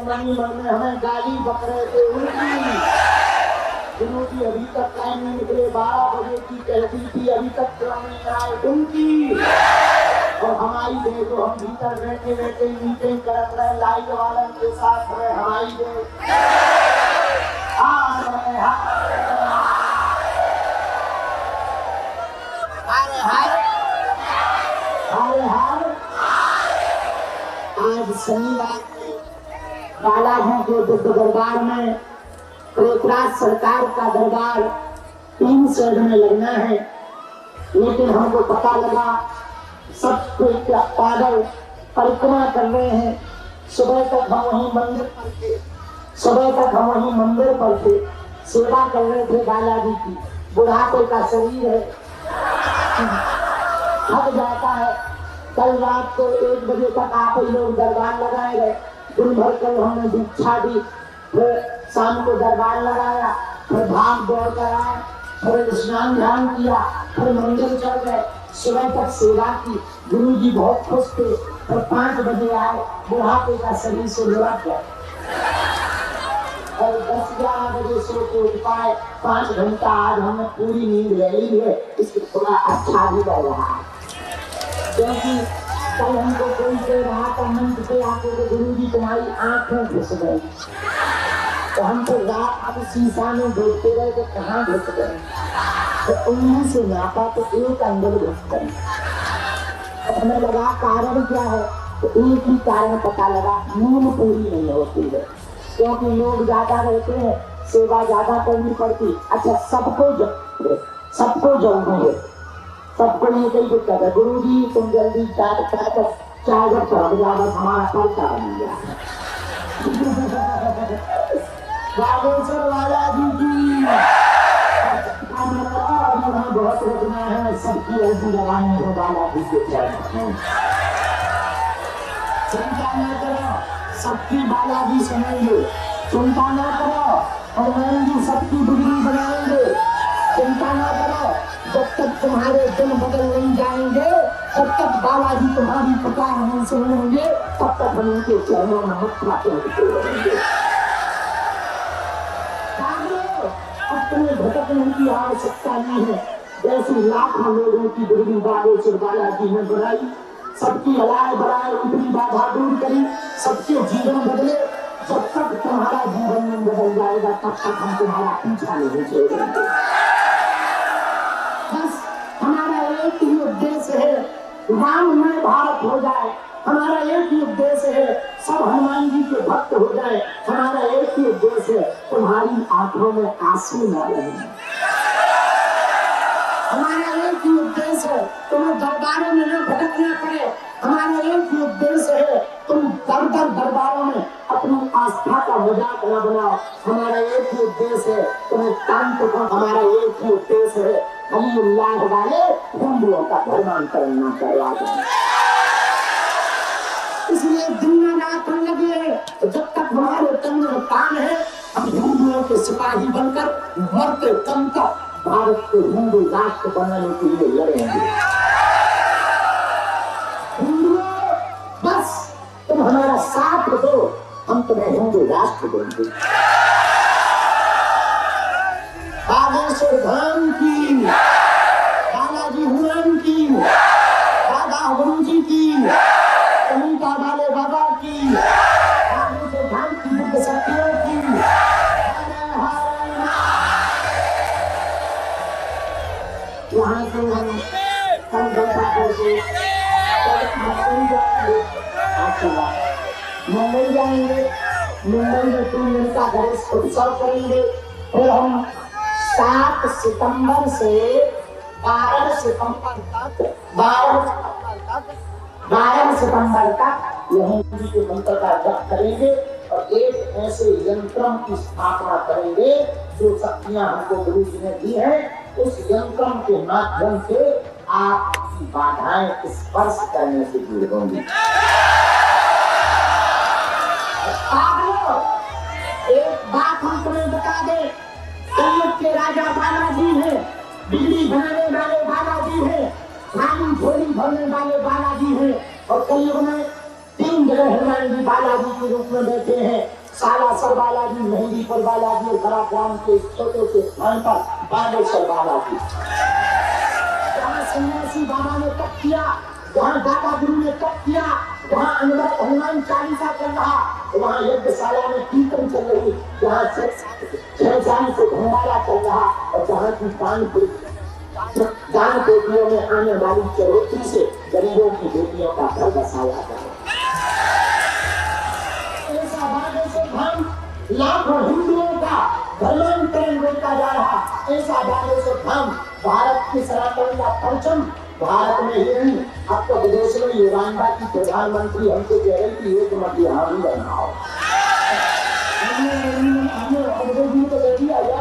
Money मन में हमें गाली बक रहे थे उनकी। गुरुजी अभी तक टाइम नहीं निकले, 12 बजे की कहती थी, अभी तक क्यों नहीं आए उनकी। और हमारी दे जो हम भीतर बैठे बैठे मीटिंग करत रहे लाइट वालन के साथ रहे, हमारी दे आज शनिवार बालाजी के बुद्ध दरबार में पृथ्वीराज सरकार का दरबार 3 शेड में लगना है, लेकिन हमको पता लगा सब कोई पागल परिक्रमा कर रहे हैं। सुबह तक हम वहीं मंदिर पर थे, सेवा कर रहे थे बालाजी की। बुढ़ापे का शरीर है, थक जाता है। कल रात को 1 बजे तक आप लोग दरबार लगाए गए, दिन भर कल हमने दीक्षा दी, फिर शाम को दरबार लगाया, फिर भाग दौड़ कर आए, फिर स्नान ध्यान किया, फिर मंदिर चल गए, सुबह तक सेवा की। गुरु जी बहुत खुश थे, फिर 5 बजे आए, बुढ़ापे का शरीर से लौट गया और 10-11 बजे सो के उठ पाए। 5 घंटा आज हमने पूरी नींद ले ली है, इससे थोड़ा अच्छा भी लग रहा है, क्योंकि कल हमको कोई दे रहा था मंच पे आके तो गुरु जी तुम्हारी आंखें घुस गई, तो हम तो रात अब शीशा में देखते रहे तो कहाँ घुस गए, तो उन्हीं से नापा तो 1 अंदर घुस गए। हमें लगा कारण क्या है, तो एक ही कारण पता लगा, नींद पूरी नहीं होती है, क्योंकि लोग ज्यादा रहते हैं, सेवा ज्यादा करनी पड़ती। अच्छा सबको जल्दी है, सबको नहीं कही दिक्कत है, गुरु जी तुम जल्दी चाय जब पहुंच जाओ बस हमारा पैसा बन गया। बागेश्वर वाला जी की बहुत रुकना है, सबकी अर्जी लगाने को वाला जी के चिंता न करो, सबकी बालाजी सुनेंगे, चिंता न करो, हनुमान जी सबकी बिगड़ी बनाएंगे, चिंता न करो। जब तक तुम्हारे दिन बदल नहीं जाएंगे, जब तक बालाजी तुम्हारी पुकार नहीं सुनेंगे, तब तक हम उनके चरणों में मत्था टेकते रहेंगे। अपने भटकने की आवश्यकता नहीं है, जैसे लाखों लोगों की बिगड़ी बागेश्वर बालाजी ने बनाई, सबकी अलाय बलाय उतनी बाधा दूर करी, सबके जीवन बदले। जब तक तुम्हारा जीवन में बदल जाएगा तब तक हम तुम्हारा पीछा नहीं छोड़ेंगे। बस हमारा एक ही उद्देश्य है, राममय भारत हो जाए, हमारा एक ही उद्देश्य है, सब हनुमान जी के भक्त हो जाए, हमारा एक ही उद्देश्य है, तुम्हारी आंखों में आंसू न रहे, हमारा एक ही उद्देश्य है, तुम्हें दरबारों में न भटकना पड़े, हमारा एक ही उद्देश्य है, तुम दर दरबारों में अपनी आस्था का मजाक न बनाओ, हमारा एक ही उद्देश्य है, तुम्हें काम को, हमारा एक ही उद्देश्य है, अल्लाह वाले हिंदुओं का धर्मांतरण न करवा दें। इसलिए दिन रात हम लगे हैं, जब तक हमारे तन में प्राण है, हम हिंदुओं के सिपाही बनकर मरते दम तक भारत को हिंदू राष्ट्र बनाने के लिए लड़ेंगे। हिंदुओं बस तुम हमारा साथ दो, हम तुम्हें हिंदू राष्ट्र देंगे। बागेश्वर धाम की, बालाजी हनुमान की, बाबा गुरु जी की, कनिका वाले बाबा की, बागेश्वर धाम की मुख्य शक्तियों की, यहाँ से हम संकल्प करके मुंबई जाएंगे, मुंबई में 3 दिन का गणेश उत्सव करेंगे, फिर हम 7 सितंबर से 12 सितंबर तक यहीं के मंत्र का जप करेंगे और एक ऐसे यंत्र की स्थापना करेंगे जो शक्तियां हमको गुरु जी ने दी है। उस यंत्र के माध्यम से आपकी बाधाएं स्पर्श करने से दूर होंगी। एक बात हम तुम्हें बता दें, कलयुग के राजा बालाजी हैं, बिजली बनाने वाले बालाजी हैं, खाली झोली भरने वाले बालाजी हैं, और कलयुग में 3 जगह हनुमान भी बालाजी के रूप में बैठे हैं। सालासर बालाजी, मेहंदीपुर बालाजी और खराग्राम के छोटे से स्थान पर बागेश्वर बालाजी। जहाँ सन्यासी बाबा ने तप किया, जहाँ दादा गुरु ने तप किया, जहाँ अनवरत हनुमान चालीसा चल रहा, वहाँ यज्ञशाला में कीर्तन चल रही, जहाँ छह साल से भंडारा चल रहा, और जहाँ की दान पेटियों में आने वाली चरोटी से गरीबों की बेटियों का घर बसाया जाए। ऐसा बागेश्वर धाम लाखों हिंदुओं का धर्मांतरण रोका जा रहा, ऐसा बागेश्वर धाम भारत की सनातन का परचम। भारत में ही नहीं, अब तो विदेश में युगांडा की प्रधानमंत्री हमसे कह रही थी एक मत यहाँ भी बनाओ। अंग्रेजी तो दे दिया, अब तो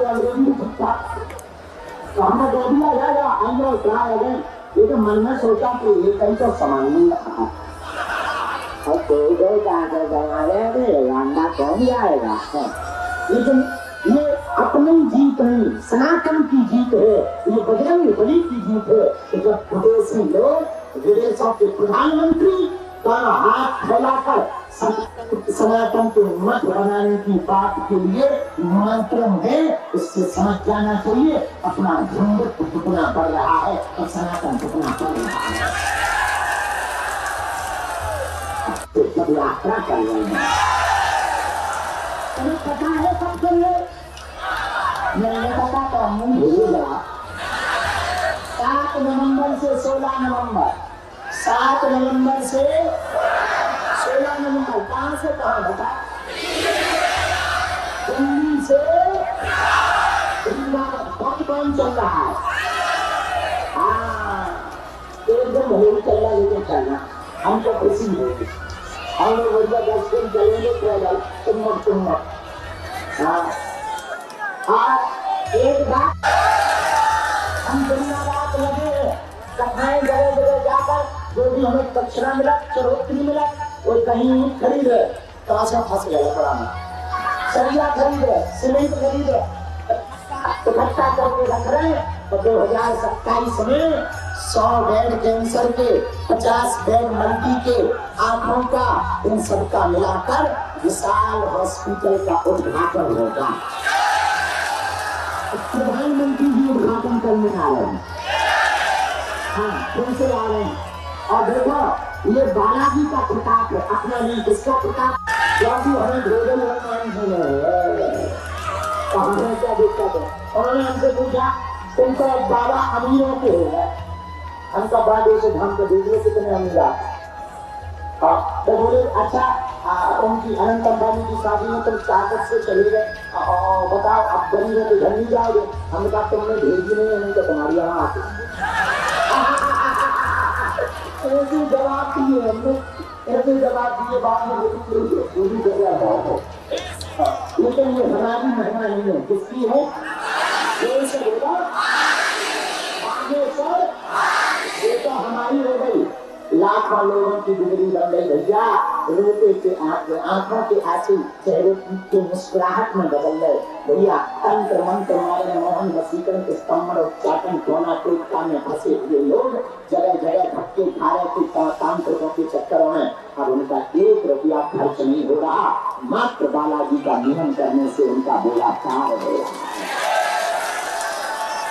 अंग्रेजी ये तो मन में सोचा कि ये कहीं तो समान नहीं रहा, और कोई कोई जाकर बना रहे युगांडा कौन जाएगा। लेकिन ये अपनी जीत नहीं, सनातन की जीत है, ये बजरंग बली की जीत है। जब विदेशी लोग, विदेशों के प्रधानमंत्री का हाथ फैलाकर सनातन को मत बनाने की बात के लिए मंत्रम है, इससे समझ जाना चाहिए अपना हिंदुत्व कितना बढ़ रहा है और सनातन कितना बढ़ रहा है। तो सब यात्रा कर रहे हैं, तुम्हें पता है सबके लिए, मैंने पता तो हम भूल गया। 7 नवंबर से 16 नवंबर, 7 नवंबर से 16 नवंबर, कहाँ से कहाँ बता, दिल्ली से कौन चल रहा है। हाँ, एकदम होली चल रहा, लेके चलना, हमको खुशी होगी। हम लोग बढ़िया 10 दिन चलेंगे, तुम एक बात हम दुनिया रात लगे कथाएं जगह जगह जाकर, जो भी हमें दक्षिणा मिला, चरोत्री मिला, वो कहीं खरीद रहे, कांसा फंस गया बड़ा में, सरिया खरीद रहे, सीमेंट खरीद रहे, इकट्ठा करके रख रहे। तो 2027 में 100 बेड कैंसर के, 50 बेड मल्टी के, आंखों का, इन सबका मिलाकर विशाल हॉस्पिटल का उद्घाटन होगा। प्रधानमंत्री जी उद्घाटन करने आ रहे हैं, हाँ फिर से आ रहे हैं। और देखो ये बालाजी का प्रताप है, अपना नहीं, किसका प्रताप, क्योंकि हमें ग्लोबल तो हमें क्या दिक्कत है। उन्होंने हमसे पूछा तुमको बाबा अमीरों के है, हमका बागेश्वर धाम का देखिए कितने अमीर आते। तो बोले अच्छा, उनकी अनंत अंबानी की शादी में तुम ताकत से चले गए, बताओ अब गरीब है तो घर नहीं जाओगे। हमने कहा तुमने भेजी नहीं है, नहीं तो तुम्हारी यहाँ आते। ऐसे जवाब दिए हमने, ऐसे जवाब दिए बाद में पूरी जगह हो। लेकिन ये हमारी महिमा नहीं है, किसकी है, ये तो हमारी हो गई। लाखों लोगों की बिगड़ी बन गई भैया, रोते के आंखों के आंसू चेहरे के मुस्कुराहट में बदल गए भैया। तंत्र मंत्र मारे मोहन वसीकरण के स्तंभ और चाटन कोना टोटका में फंसे हुए लोग जगह जगह धक्के खा रहे थे तांत्रिकों के चक्करों में। अब उनका 1 रुपया खर्च नहीं हो रहा, मात्र बालाजी का नियम करने से उनका बेड़ा पार हो रहा है।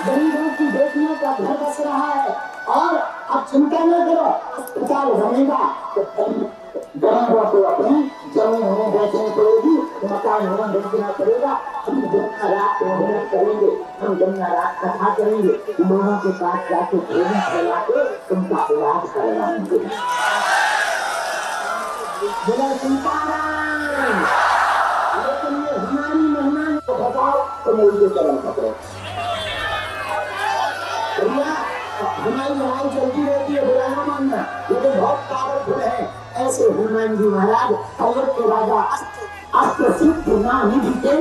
गरीबों की बेटियों का घर बस रहा है, और अब चिंता न करो, अस्पताल बनेगा तो गरीबों को अपनी जमीन हमें बेचनी पड़ेगी, मकान हमें बेचना पड़ेगा। हम दिन रात मेहनत करेंगे, हम दिन रात कथा करेंगे, लोगों के पास जाके भोजन फैला के उनका इलाज करवाएंगे। लेकिन ये हमारी मेहमान को बताओ तो मुझे चलन पकड़ो, हमारी लड़ाई चलती रहती है, बुरा ना मानना, लेकिन बहुत पावरफुल है। ऐसे हनुमान जी महाराज अवध के राजा अस्त्र सिद्ध ना ही दिखे,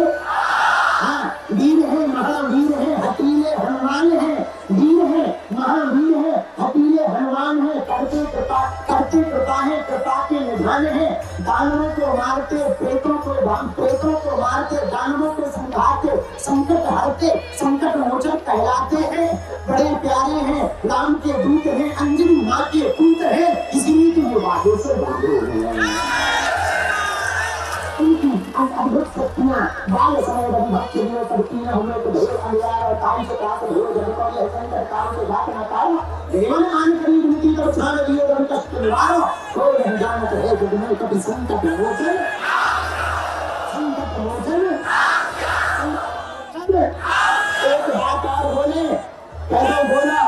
हाँ वीर है, महावीर है, हतीले हनुमान है, वीर है, महावीर है, हतीले हनुमान है, करते कृपा है, कृपा के निधान है, दानवों को मारते, प्रेतों को मारते, दानवों को संघाते, संकट हरते, संकट मोचन कहलाते हैं। बड़े प्यारे हैं, राम के दूत हैं, अंजनी माँ के पूत हैं, इसलिए तो ये वादों से वादे हैं। उनकी अद्भुत शक्तियाँ बाल समय रवि भक्ति में करती हैं, हमें तो ढेर अनुराग और काम से प्राप्त हो जब को ये संकर काम से बात न पाओ देवन मान करीब नीति तो छान दियो धन कष्ट निवारो कोई अनजानत है जग में कभी संकट मोचन एक बात और बोले कैसे बोला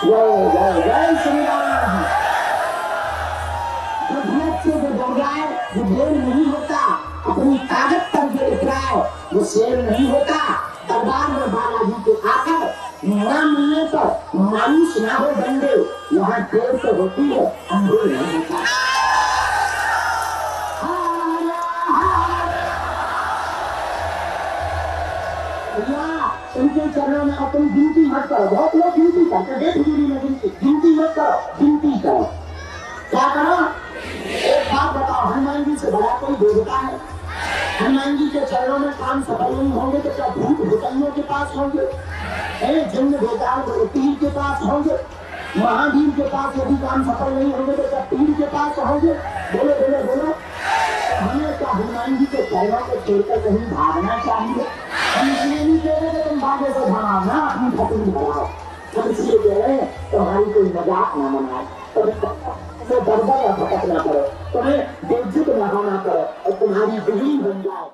जय जय जय श्री राम। से जो डर जाए वो ढेर नहीं होता, अपनी ताकत पर जो इतराए वो शेर नहीं होता। दरबार में बालाजी के आकर न मिलने पर मायूस ना हो बंदे, यहाँ देर तो होती है अंधेर नहीं होता। उनके चरणों में अपनी गिनती मत करो, बहुत लोग गिनती करते हैं, गिनती मत करो, गिनती करो। क्या करो? एक बात बताओ, हनुमान जी से बड़ा कोई देवता है? हनुमान जी के चरणों में काम सफल नहीं होंगे तो क्या भूत भूतनियों के पास होंगे? जिन बेकार तीर के पास होंगे? महावीर के पास यदि काम सफल नहीं होंगे तो क्या तीर के पास होंगे? बोलो बोलो बोलो। हमें क्या हनुमान जी के चरणों को छोड़कर कहीं भागना चाहिए? हम इसलिए नहीं कह रहे कि तुम भागे से भागो ना, अपनी फटुरी भगाओ। हम इसलिए कह रहे हैं तुम्हारी कोई मजाक न मनाए, तुम्हें दर्दा या भटक ना करो, तुम्हें बेइज्जत ना होना करो और तुम्हारी बिगड़ी बन जाए।